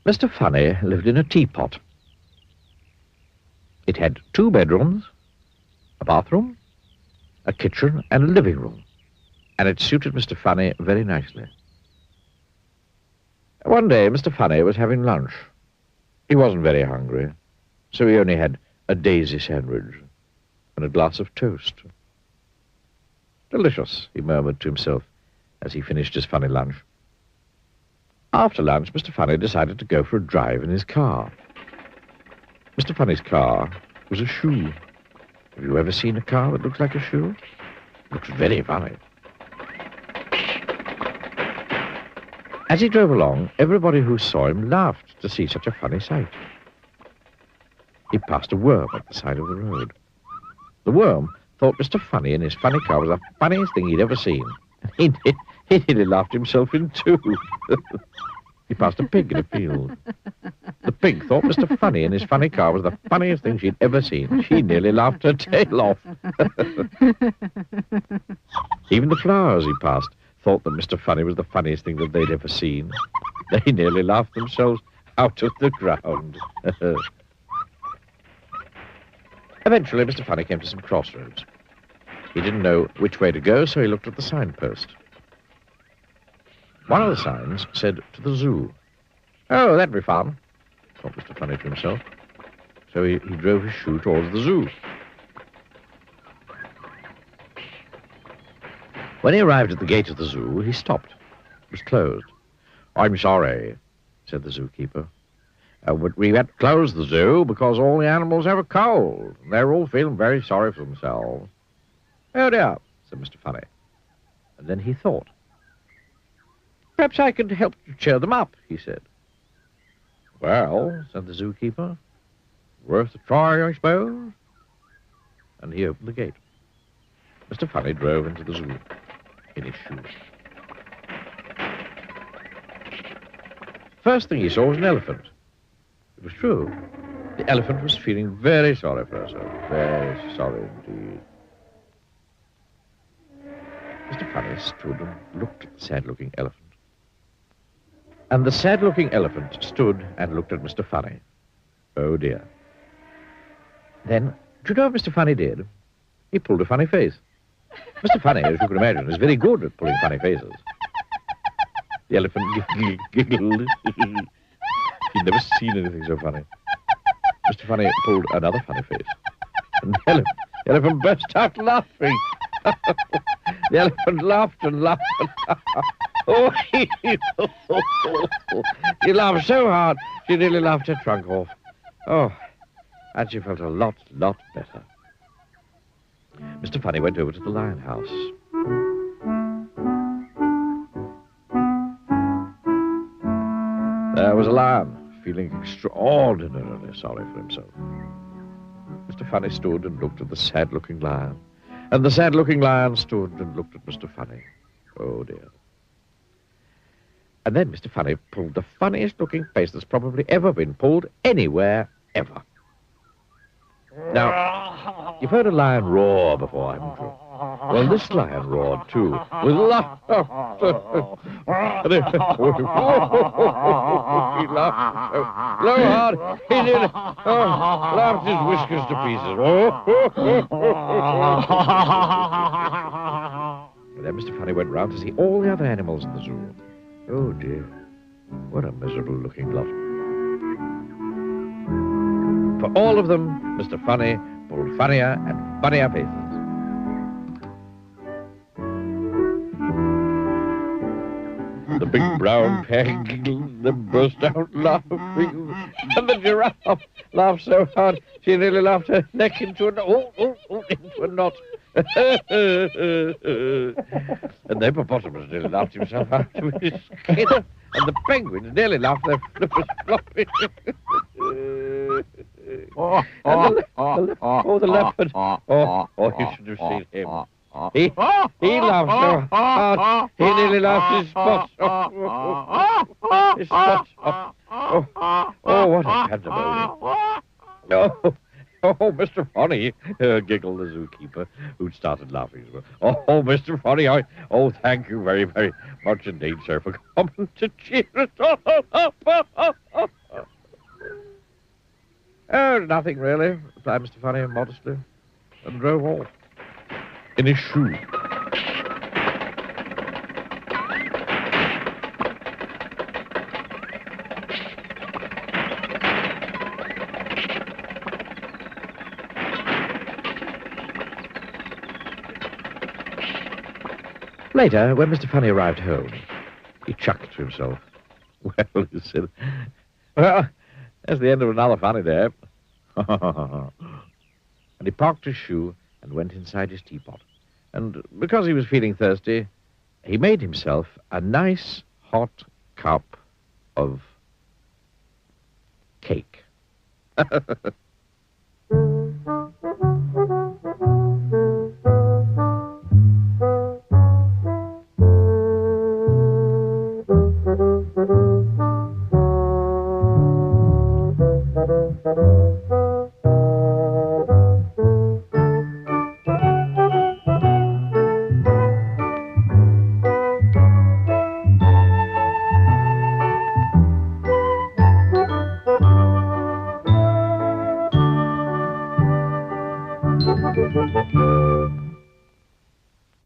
Mr. Funny lived in a teapot. It had 2 bedrooms, a bathroom, a kitchen, and a living room, and it suited Mr. Funny very nicely. One day, Mr. Funny was having lunch. He wasn't very hungry, so he only had a daisy sandwich and a glass of toast. Delicious, he murmured to himself as he finished his funny lunch. After lunch, Mr. Funny decided to go for a drive in his car. Mr. Funny's car was a shoe. Have you ever seen a car that looks like a shoe? It looks very funny. As he drove along, everybody who saw him laughed to see such a funny sight. He passed a worm at the side of the road. The worm thought Mr. Funny in his funny car was the funniest thing he'd ever seen. He nearly laughed himself in two. He passed a pig in a field. The pig thought Mr. Funny in his funny car was the funniest thing she'd ever seen. She nearly laughed her tail off. Even the flowers he passed thought that Mr. Funny was the funniest thing that they'd ever seen. They nearly laughed themselves out of the ground. Eventually, Mr. Funny came to some crossroads. He didn't know which way to go, so he looked at the signpost. One of the signs said, "To the zoo." "Oh, that'd be fun," thought Mr. Funny to himself. So he drove his shoe towards the zoo. When he arrived at the gate of the zoo, he stopped. It was closed. "I'm sorry," said the zookeeper. "But we had to close the zoo because all the animals have a cold. They're all feeling very sorry for themselves." "Oh, dear," said Mr. Funny. And then he thought. "Perhaps I could help to cheer them up," he said. "Well," said the zookeeper, "worth a try, I suppose." And he opened the gate. Mr. Funny drove into the zoo in his shoes. First thing he saw was an elephant. It was true. The elephant was feeling very sorry for herself. Very sorry indeed. Mr. Funny stood and looked at the sad-looking elephant. And the sad-looking elephant stood and looked at Mr. Funny. Oh, dear. Then, do you know what Mr. Funny did? He pulled a funny face. Mr. Funny, as you can imagine, is very good at pulling funny faces. The elephant giggled. He'd never seen anything so funny. Mr. Funny pulled another funny face. And the elephant burst out laughing. The elephant laughed and laughed and laughed. Oh, he laughed so hard, she nearly laughed her trunk off. Oh, and she felt a lot better. Mr. Funny went over to the lion house. There was a lion, feeling extraordinarily sorry for himself. Mr. Funny stood and looked at the sad-looking lion. And the sad-looking lion stood and looked at Mr. Funny. Oh, dear. And then Mr. Funny pulled the funniest-looking face that's probably ever been pulled anywhere, ever. Now, you've heard a lion roar before, haven't you? Well, this lion roared, too, with laughter. He laughed so hard, he nearly laughed his whiskers to pieces. And then Mr. Funny went round to see all the other animals in the zoo. Oh, dear, what a miserable-looking lot. For all of them, Mr. Funny pulled funnier and funnier faces. The big brown pig giggled, then burst out laughing, and the giraffe laughed so hard she nearly laughed her neck into a knot. And the hippopotamus nearly laughed himself out of his skin, and the penguins nearly laughed their flippers floppy. The leopard. Oh, you should have seen him. He laughed so hard, he nearly laughed his spots off. His spots off. Oh, what a pandemonium. Oh, Oh, Mr. Funny, giggled the zookeeper, who'd started laughing as well. Oh, Mr. Funny, thank you very, very much indeed, sir, for coming to cheer us all up. Oh, nothing really, replied Mr. Funny modestly, and drove off in his shoe. Later, when Mr. Funny arrived home, he chuckled to himself. Well, he said, well, that's the end of another funny day. And he parked his shoe and went inside his teapot. And because he was feeling thirsty, he made himself a nice hot cup of cake.